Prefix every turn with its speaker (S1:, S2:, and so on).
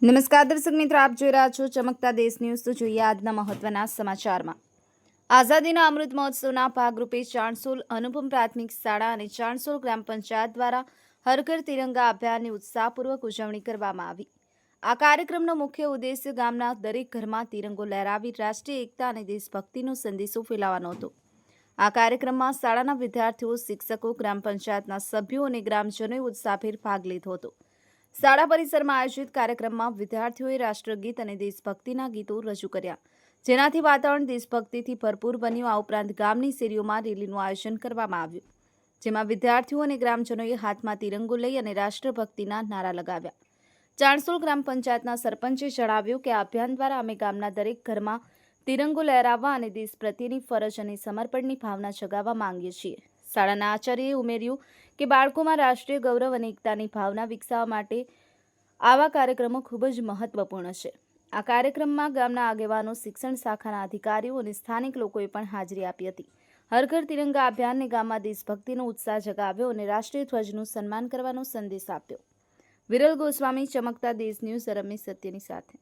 S1: નમસ્કાર દર્શક મિત્રો, આપ જોઈ રહ્યા છો ચમકતા દેશ ન્યૂઝ। તો જોઈએ આજના મહત્વના સમાચારમાં। આઝાદીના અમૃત મહોત્સવના ભાગરૂપે ચાણસોલ અનુપમ પ્રાથમિક શાળા અને ચાણસોલ ગ્રામ પંચાયત દ્વારા હર ઘર તિરંગા અભિયાનની ઉત્સાહપૂર્વક ઉજવણી કરવામાં આવી। આ કાર્યક્રમનો મુખ્ય ઉદ્દેશ્ય ગામના દરેક ઘરમાં તિરંગો લહેરાવી રાષ્ટ્રીય એકતા અને દેશભક્તિનો સંદેશો ફેલાવવાનો હતો। આ કાર્યક્રમમાં શાળાના વિદ્યાર્થીઓ, શિક્ષકો, ગ્રામ પંચાયતના સભ્યો અને ગ્રામજનોએ ઉત્સાહભેર ભાગ લીધો હતો। શાળા પરિસરમાં આયોજિત કાર્યક્રમમાં વિદ્યાર્થીઓએ રાષ્ટ્રગીત અને દેશભક્તિના ગીતો રજૂ કર્યા, જેનાથી વાતાવરણ દેશભક્તિથી ભરપૂર બન્યું। આ ઉપરાંત ગામની શેરીઓમાં રેલીનું આયોજન કરવામાં આવ્યું, જેમાં વિદ્યાર્થીઓ અને ગ્રામજનોએ હાથમાં તિરંગો લઈ અને રાષ્ટ્રભક્તિના નારા લગાવ્યા। ચાણસોલ ગ્રામ પંચાયતના સરપંચે જણાવ્યું કે આ અભિયાન દ્વારા અમે ગામના દરેક ઘરમાં તિરંગો લહેરાવવા અને દેશ પ્રત્યેની ફરજ અને સમર્પણની ભાવના જગાવવા માંગીએ છીએ। શાળાના આચાર્યએ ઉમેર્યું કે બાળકોમાં રાષ્ટ્રીય ગૌરવ અને એકતાની ભાવના વિકસાવવા માટે આવા કાર્યક્રમો ખૂબ જ મહત્વપૂર્ણ છે। આ કાર્યક્રમમાં ગામના આગેવાનો, શિક્ષણ શાખાના અધિકારીઓ અને સ્થાનિક લોકોએ પણ હાજરી આપી હતી। હર ઘર તિરંગા અભિયાનને ગામમાં દેશભક્તિનો ઉત્સાહ જગાવ્યો અને રાષ્ટ્રીય ધ્વજનું સન્માન કરવાનો સંદેશ આપ્યો। વિરલ ગોસ્વામી, ચમકતા દેશ ન્યૂઝ, રમેશ સત્યની સાથે।